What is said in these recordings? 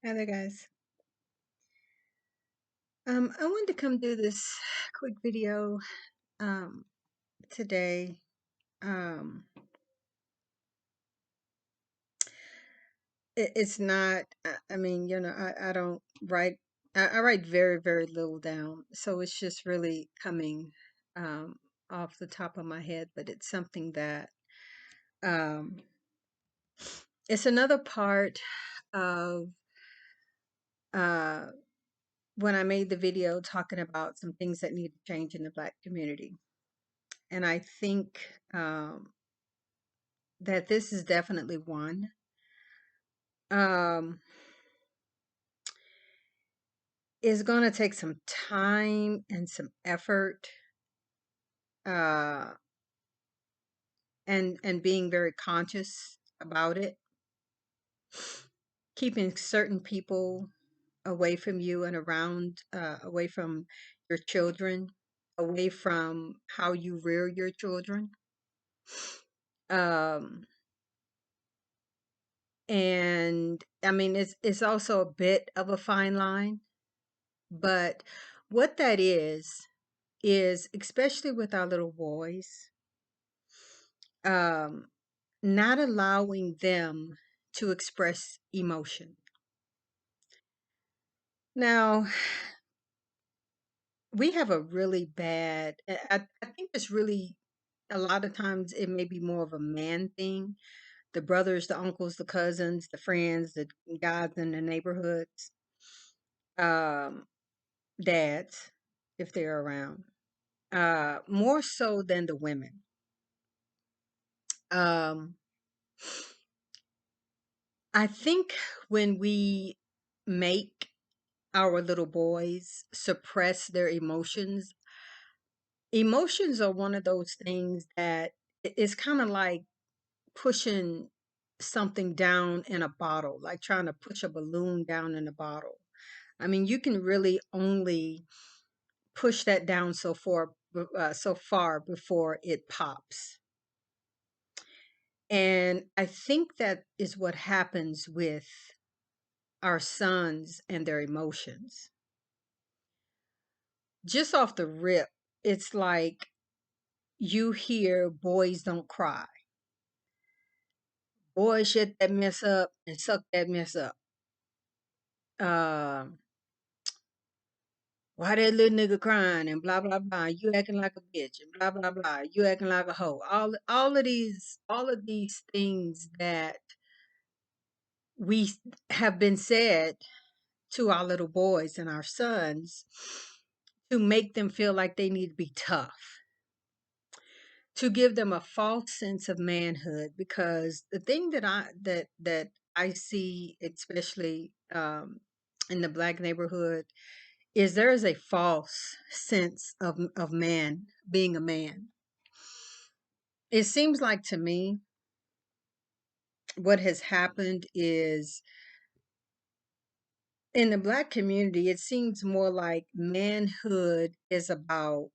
Hi there, guys. I wanted to come do this quick video um, today. Um, it's not. I mean, I don't write. I write very, very little down, so it's just really coming um, off the top of my head. But it's something that um, it's another part of uh, when I made the video talking about some things that need to change in the Black community, and I think. That this is definitely one. Um, it's going to take some time and some effort, uh, and being very conscious about it, keeping certain people away from you and around, away from your children, away from how you rear your children. Um, and I mean, it's also a bit of a fine line, but what that is especially with our little boys, um, not allowing them to express emotion. Now, we have a really bad, I think it's really, a lot of times it may be more of a man thing. The brothers, the uncles, the cousins, the friends, the guys in the neighborhoods, um, dads, if they're around, more so than the women. Um, I think when we make our little boys suppress their emotions, emotions are one of those things that it's kind of like pushing something down in a bottle, like trying to push a balloon down in a bottle. I mean, you can really only push that down so far before it pops. And I think that is what happens with our sons and their emotions. Just off the rip, it's like you hear boys don't cry. Boys shut that mess up and suck that mess up. Um, why that little nigga crying and blah blah blah. You acting like a bitch and blah blah blah. You acting like a hoe. All of these things that we have been said to our little boys and our sons to make them feel like they need to be tough, to give them a false sense of manhood. Because the thing that I see, especially in the Black neighborhood, is there is a false sense of man being a man. It seems like to me what has happened is, in the Black community, it seems more like manhood is about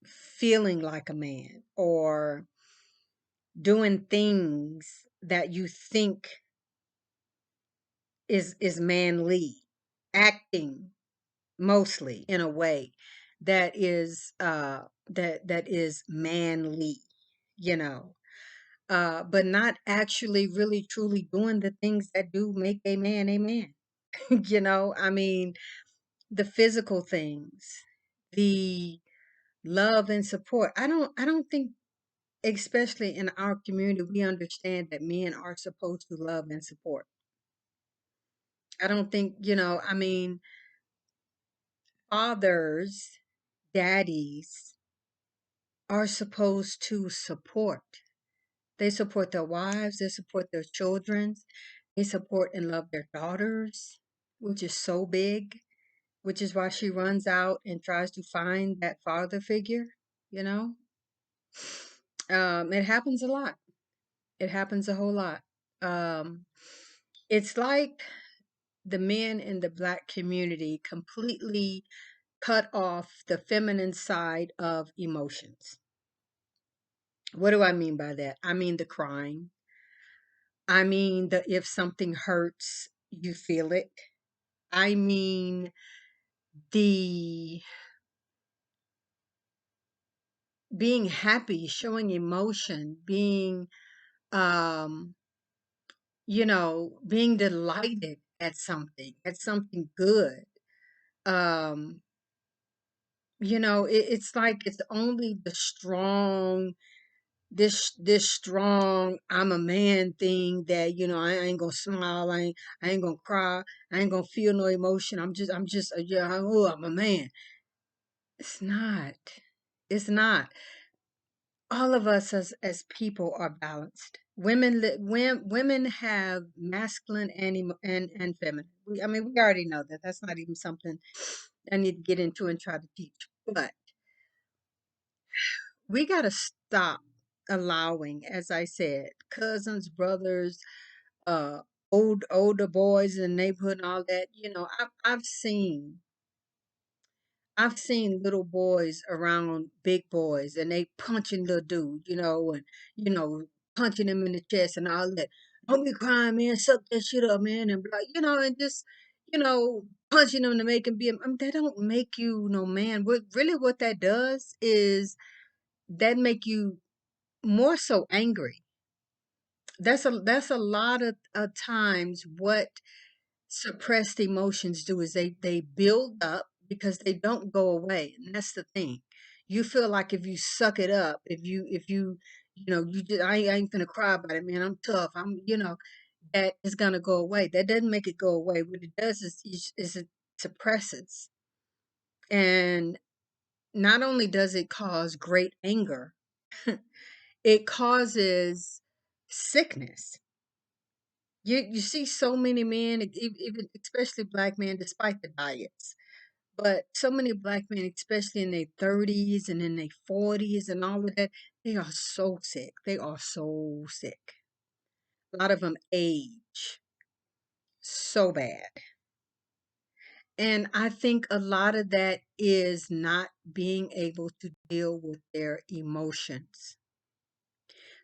feeling like a man, or doing things that you think is manly, acting mostly in a way that is that is manly, you know, but not actually really truly doing the things that do make a man. I mean, the physical things, the love and support. I don't think, especially in our community, we understand that men are supposed to love and support. I don't think, I mean, fathers, daddies are supposed to support. They support their wives, they support their children, they support and love their daughters, which is so big, which is why she runs out and tries to find that father figure, you know? It happens a lot. It happens a whole lot. Um, it's like the men in the Black community completely cut off the feminine side of emotions. What do I mean by that? I mean the crying. I mean, the if something hurts, you feel it. I mean, the being happy, showing emotion, um, being delighted at something good. Um, it's like it's only the strong, this strong I'm a man thing that, I ain't gonna smile, I ain't gonna cry, I ain't gonna feel no emotion. I'm just yeah, oh, I'm a man. It's not. It's not. All of us as people are balanced. Women have masculine and feminine. I mean, we already know that. That's not even something I need to get into and try to teach. But we got to stop allowing, as I said, cousins, brothers, uh, older boys in the neighborhood and all that. I've seen little boys around big boys and they punching little dude, and you know, punching him in the chest and all that. Don't be crying, man. Suck that shit up, man, and blah, and just, punching him to make him be. I mean, that don't make you no man. What that does is that make you more so angry. That's a lot of times what suppressed emotions do is they build up because they don't go away, and that's the thing. You feel like if you suck it up, if you you just, I ain't gonna cry about it, man. I'm tough. That is gonna go away. That doesn't make it go away. What it does is it suppresses, and not only does it cause great anger, it causes sickness. You see so many men, even especially black men, despite the diets. But so many black men, especially in their 30s and in their 40s and all of that, they are so sick. They are so sick. A lot of them age so bad. And I think a lot of that is not being able to deal with their emotions,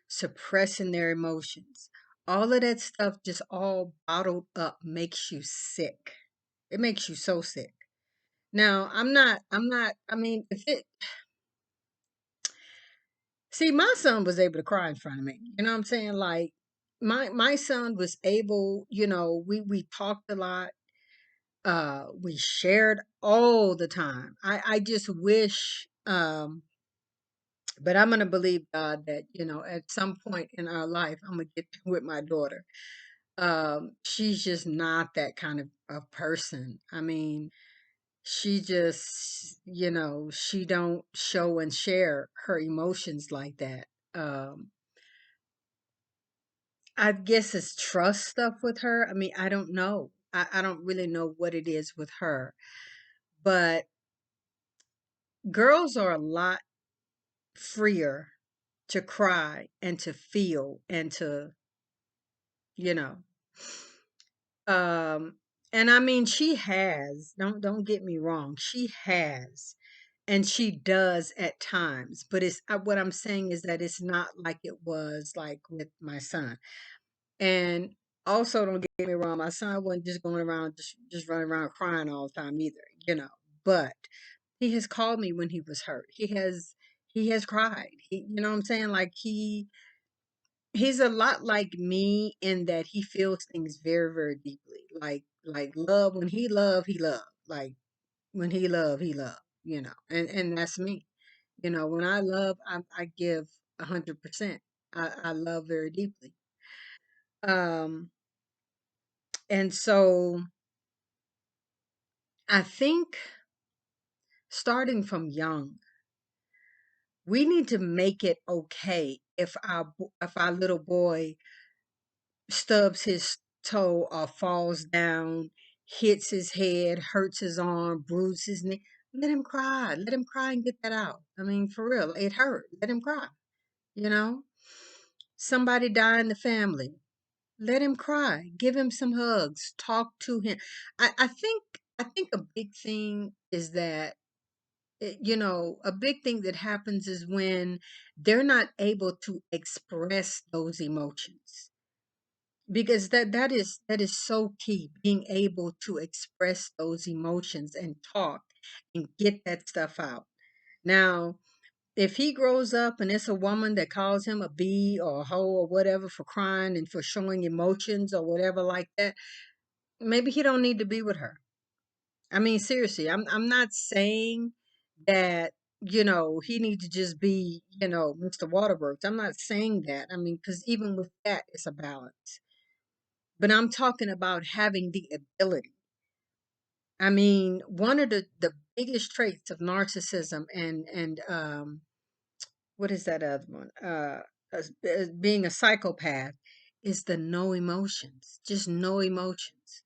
suppressing their emotions. All of that stuff just all bottled up makes you sick. It makes you so sick. Now, I mean, if it, see, my son was able to cry in front of me. You know what I'm saying? Like, my son was able, we talked a lot. We shared all the time. I just wish, but I'm gonna believe God that, at some point in our life, I'm gonna get with my daughter. She's just not that kind of person. I mean, she just, she don't show and share her emotions like that. I guess it's trust stuff with her. I mean, I don't know. I don't really know what it is with her. But girls are a lot freer to cry and to feel and to, you know. Um, and I mean, she has, don't get me wrong, she has, and she does at times, but what I'm saying is that it's not like it was like with my son. And also, don't get me wrong, my son wasn't just going around, just running around crying all the time either, but he has called me when he was hurt. He has cried. You know what I'm saying? Like he's a lot like me in that he feels things very, very deeply. Like love, when he love. Like when he love, and that's me. When I love, I give 100%. I love very deeply. Um, and so I think starting from young, we need to make it okay if our little boy stubs his toe or falls down, hits his head, hurts his arm, bruises his knee. Let him cry. Let him cry and get that out. I mean, for real, it hurt. Let him cry. You know, somebody die in the family. Let him cry. Give him some hugs. Talk to him. I think a big thing is that a big thing that happens is when they're not able to express those emotions. because that is so key, being able to express those emotions and talk and get that stuff out. Now, if he grows up and it's a woman that calls him a bee or a hoe or whatever for crying and for showing emotions or whatever like that, maybe he don't need to be with her. I mean, seriously, I'm not saying that, he needs to just be, Mr. Waterworks. I'm not saying that. I mean, because even with that, it's a balance. But I'm talking about having the ability. I mean, one of the biggest traits of narcissism and what is that other one? As being a psychopath is the no emotions, just no emotions.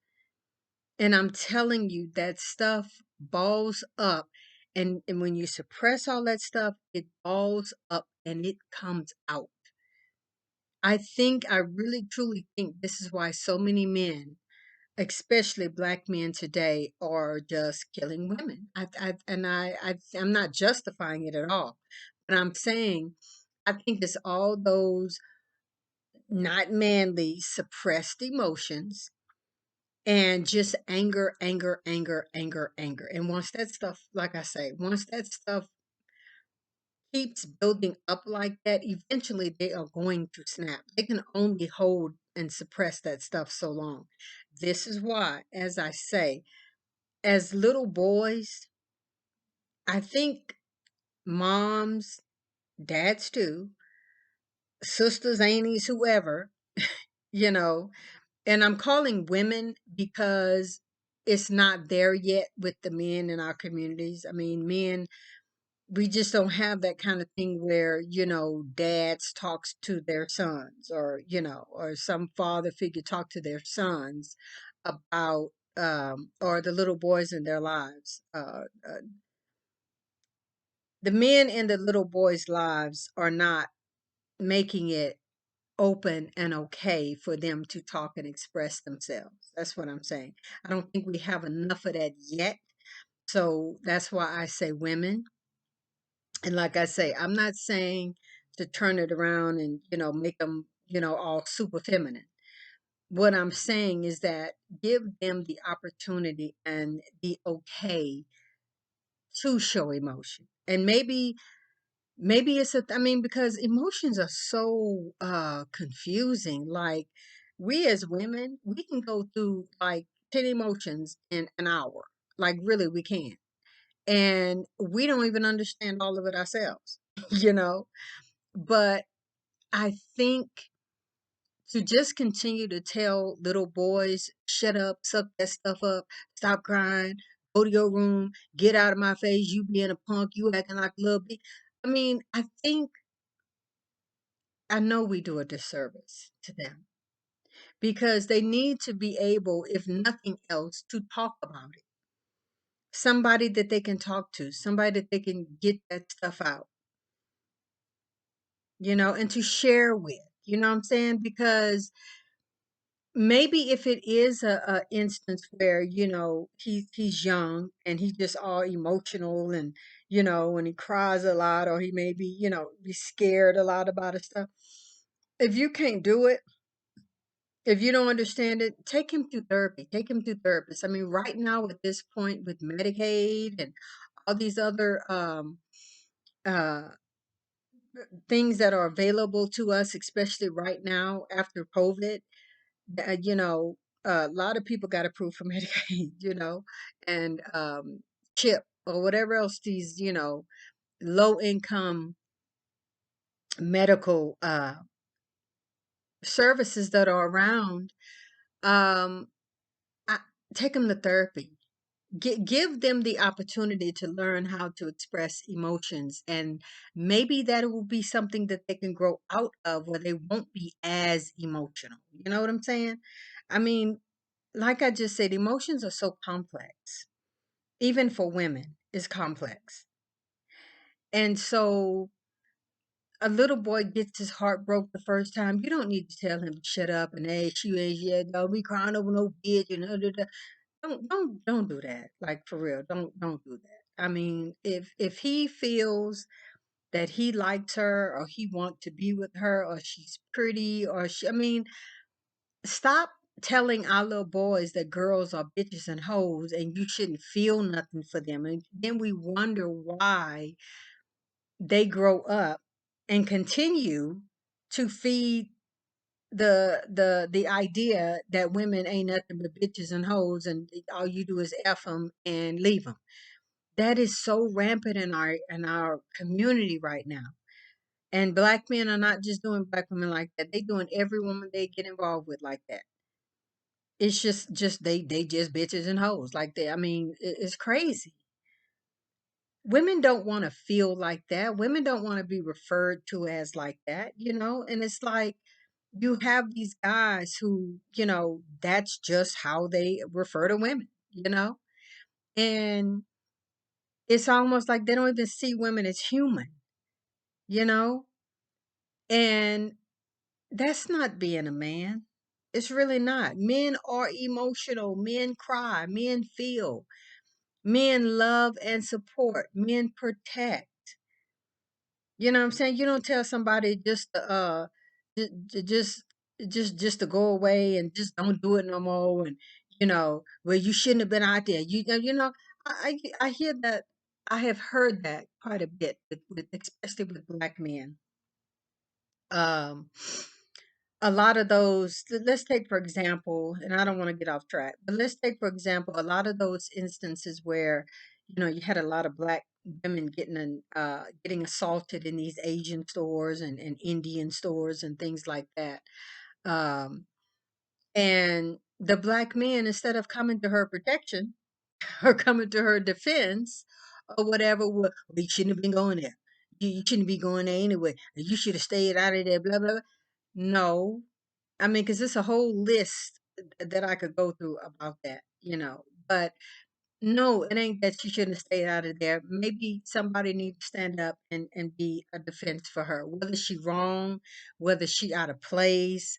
And I'm telling you, that stuff balls up. And when you suppress all that stuff, it balls up and it comes out. I really truly think this is why so many men, especially black men today, are just killing women. I'm not justifying it at all, but I'm saying I think it's all those not manly suppressed emotions and just anger, anger, anger, anger, anger. And once that stuff, like I say, once that stuff keeps building up like that, eventually they are going to snap. They can only hold and suppress that stuff so long. This is why, as I say, as little boys, I think moms, dads too, sisters, aunties, whoever, you know, and I'm calling women because it's not there yet with the men in our communities. I mean, men, we just don't have that kind of thing where, dads talks to their sons or, or some father figure talk to their sons about, or the little boys in their lives. The men in the little boys' lives are not making it open and okay for them to talk and express themselves. That's what I'm saying. I don't think we have enough of that yet. So that's why I say women. And like I say, I'm not saying to turn it around and, make them, all super feminine. What I'm saying is that give them the opportunity and the okay to show emotion. And maybe it's I mean, because emotions are so confusing. Like, we as women, we can go through like 10 emotions in an hour. Like, really, we can. And we don't even understand all of it ourselves, you know? But I think to just continue to tell little boys, shut up, suck that stuff up, stop crying, go to your room, get out of my face, you being a punk, you acting like a little bit. I mean, I know we do a disservice to them because they need to be able, if nothing else, to talk about it. Somebody that they can talk to, somebody that they can get that stuff out, and to share with, you know what I'm saying? Because maybe if it is a instance where, he's young and he's just all emotional and, when he cries a lot or he may be, be scared a lot about his stuff. If you can't do it, if you don't understand it, take him to therapy. Take him to therapists. I mean, right now at this point with Medicaid and all these other uh, things that are available to us, especially right now after COVID, you know, a lot of people got approved for Medicaid, and CHIP or whatever else these, low income medical services that are around. Um, I, take them to therapy. Give them the opportunity to learn how to express emotions, and maybe that will be something that they can grow out of where they won't be as emotional. You know what I'm saying? I mean, like I just said, emotions are so complex. Even for women, it's complex. And so a little boy gets his heart broke the first time. You don't need to tell him to shut up and hey, she ain't yet. Don't be crying over no bitch and don't do that. Like, for real, don't do that. I mean, if he feels that he likes her or he want to be with her or she's pretty or I mean, Stop telling our little boys that girls are bitches and hoes and you shouldn't feel nothing for them. And then we wonder why they grow up and continue to feed the idea that women ain't nothing but bitches and hoes and all you do is F them and leave them. That is so rampant in our community right now. And black men are not just doing black women like that. They doing every woman they get involved with like that. It's just they just bitches and hoes like that. I mean, it's crazy. Women don't want to feel like that. Women don't want to be referred to as like that, you know? And it's like you have these guys who, you know, that's just how they refer to women, you know? And it's almost like they don't even see women as human, you know? And that's not being a man. It's really not. Men are emotional. Men cry. Men feel. Men love and support. Men protect. You know what I'm saying? You don't tell somebody just to j- j- just just to go away and just don't do it no more and you know, well you shouldn't have been out there. You know, I hear that. I have heard that quite a bit with especially with black men. Um a lot of those, let's take for example, and I don't want to get off track, but let's take for example a lot of those instances where you know you had a lot of black women getting assaulted in these Asian stores and Indian stores and things like that. um and the black men, instead of coming to her protection or coming to her defense or whatever, well, you shouldn't have been going there. You shouldn't be going there anyway. You should have stayed out of there, blah blah blah. No, I mean, because it's a whole list that I could go through about that, you know. But no, it ain't that she shouldn't have stayed out of there. Maybe somebody needs to stand up and be a defense for her. Whether she wrong, whether she out of place,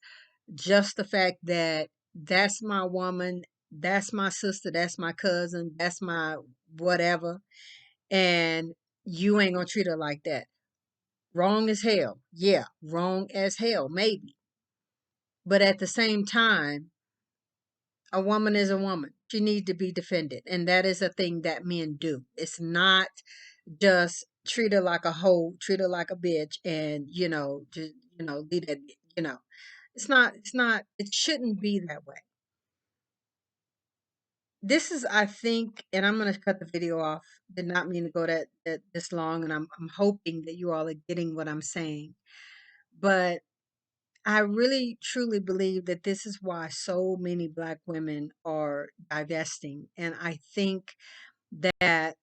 just the fact that that's my woman, that's my sister, that's my cousin, that's my whatever, and you ain't gonna treat her like that. Wrong as hell. Yeah, wrong as hell, maybe. But at the same time, a woman is a woman. She needs to be defended. And that is a thing that men do. It's not just treat her like a hoe, treat her like a bitch, and just leave that, you know. It's not, it shouldn't be that way. This is, I think, and I'm gonna cut the video off. Did not mean to go that this long, and I'm hoping that you all are getting what I'm saying. But I really truly believe that this is why so many black women are divesting. And I think that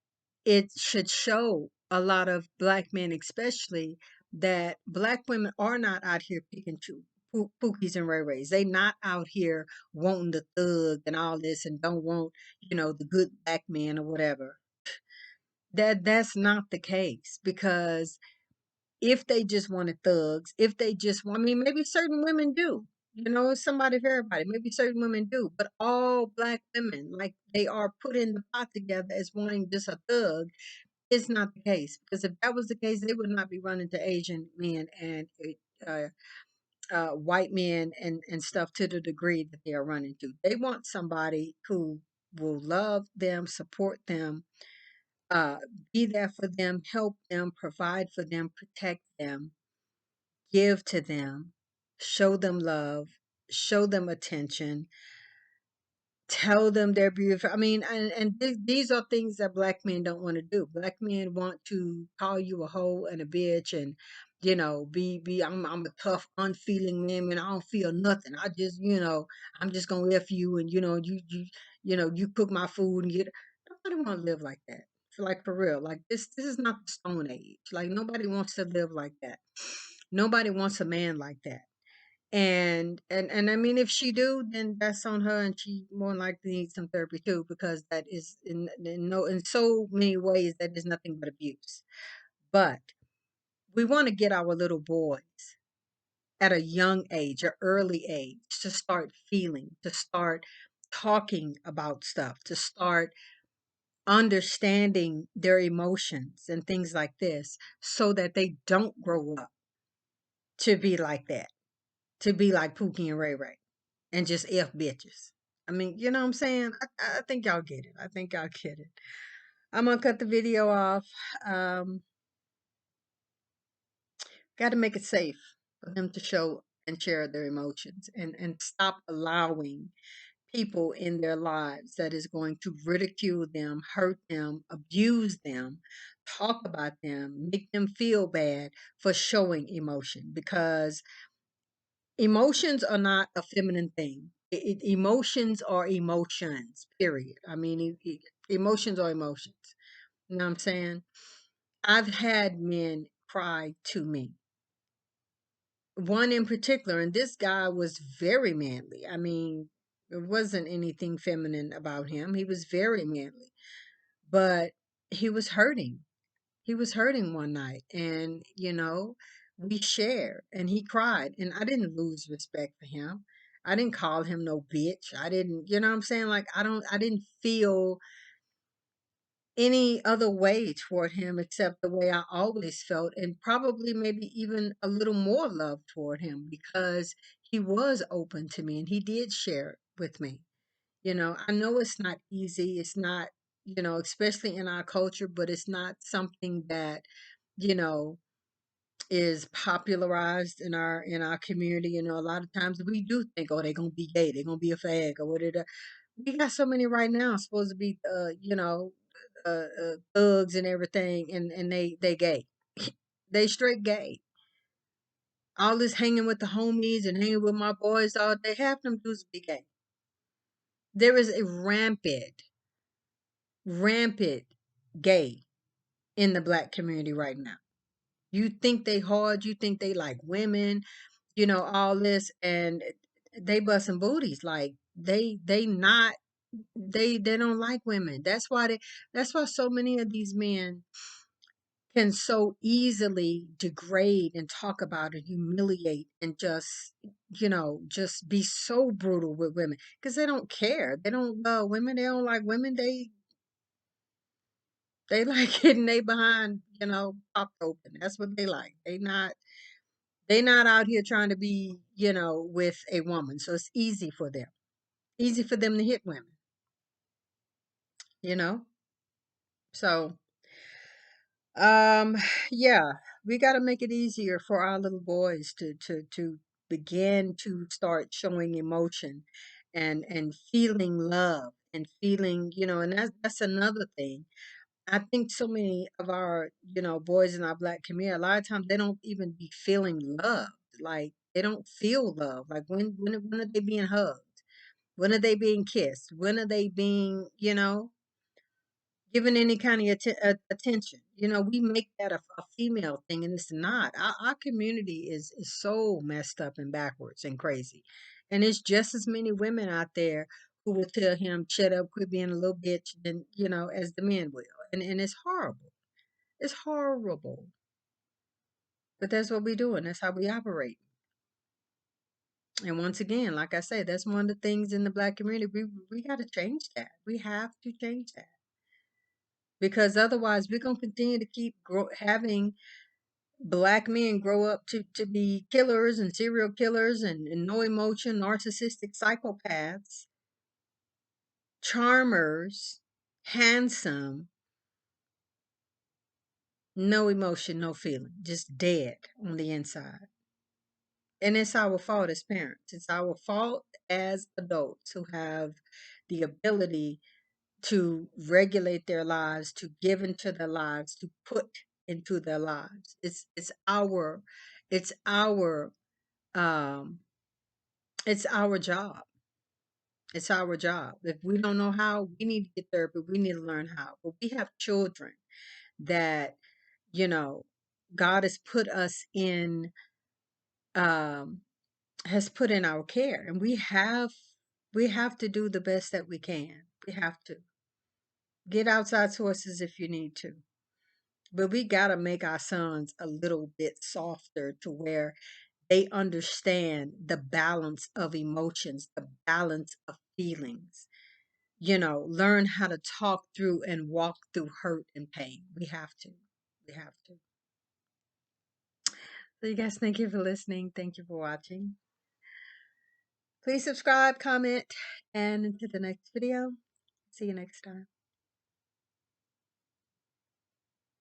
it should show a lot of black men, especially, that black women are not out here picking pookies and ray rays. They not out here wanting the thug and all this and don't want, the good black man or whatever. That's not the case because if they just wanted thugs, if they just want, I mean, maybe certain women do. It's somebody for everybody. Maybe certain women do, but all black women, like they are put in the pot together as wanting just a thug, is not the case. Because if that was the case, they would not be running to Asian men and uh, white men and stuff to the degree that they are running to. They want somebody who will love them, support them, uh, be there for them, help them, provide for them, protect them, give to them, show them love, show them attention, tell them they're beautiful. I mean, and these are things that black men don't want to do. Black men want to call you a hoe and a bitch and be I'm a tough, unfeeling man and I don't feel nothing. I just, I'm just gonna F you and you cook my food and nobody wanna live like that. Like for real. Like this is not the Stone Age. Like nobody wants to live like that. Nobody wants a man like that. And I mean, if she do, then that's on her, and she more than likely needs some therapy too, because that is in so many ways that is nothing but abuse. But we want to get our little boys at a young age, or early age, to start feeling, to start talking about stuff, to start understanding their emotions and things like this, so that they don't grow up to be like that, to be like Pookie and Ray Ray. and just F bitches. I mean, you know what I'm saying? I think y'all get it. I think y'all get it. I'm gonna cut the video off. Um, Got to make it safe for them to show and share their emotions, and stop allowing people in their lives that is going to ridicule them, hurt them, abuse them, talk about them, make them feel bad for showing emotion, because emotions are not a feminine thing. Emotions are emotions, period. I mean, emotions are emotions. You know what I'm saying? I've had men cry to me. One in particular, and this guy was very manly. I mean, there wasn't anything feminine about him. He was very manly, but he was hurting. He was hurting one night, and we shared, and he cried, and I didn't lose respect for him. I didn't call him no bitch. I didn't, you know what I'm saying? Like, I didn't feel any other way toward him except the way I always felt, and probably maybe even a little more love toward him, because he was open to me and he did share with me. I know it's not easy. It's not, especially in our culture, but it's not something that, you know, is popularized in our community. A lot of times we do think, oh, they're gonna be gay, they're gonna be a fag, or whatever. We got so many right now supposed to be thugs and everything, and they gay. They straight gay. All this hanging with the homies and hanging with my boys all day, half them dudes be gay. There is a rampant gay in the black community right now. You think they hard, you think they like women, all this, and they busting booties. Like, they don't like women. That's why so many of these men can so easily degrade and talk about and humiliate and just be so brutal with women, because they don't care. They don't love women. They don't like women. They like getting they behind, popped open. That's what they like. They not out here trying to be, with a woman. So it's easy for them. Easy for them to hit women, you know? So yeah, we got to make it easier for our little boys to begin to start showing emotion, and feeling love, and feeling, and that's another thing. I think so many of our, boys in our black community, a lot of times they don't even be feeling love. Like, they don't feel love. Like, when are they being hugged? When are they being kissed? When are they being, given any kind of attention? We make that a female thing, and it's not. Our community is so messed up and backwards and crazy. And it's just as many women out there who will tell him, shut up, quit being a little bitch, than, as the men will. And it's horrible. It's horrible. But that's what we do, and that's how we operate. And once again, like I say, that's one of the things in the black community. We got to change that. We have to change that, because otherwise we're going to continue to keep having black men grow up to be killers and serial killers, and no emotion, narcissistic psychopaths, charmers, handsome, no emotion, no feeling, just dead on the inside. And it's our fault as parents. It's our fault as adults who have the ability to regulate their lives, to give into their lives, to put into their lives. It's our um it's our job. It's our job. If we don't know how, we need to get therapy. We need to learn how. But we have children that, you know, God um has put in our care, and we have to do the best that we can. We have to get outside sources if you need to. But we got to make our sons a little bit softer, to where they understand the balance of emotions, the balance of feelings. Learn how to talk through and walk through hurt and pain. We have to. We have to. So, you guys, thank you for listening. Thank you for watching. Please subscribe, comment, and to the next video. See you next time.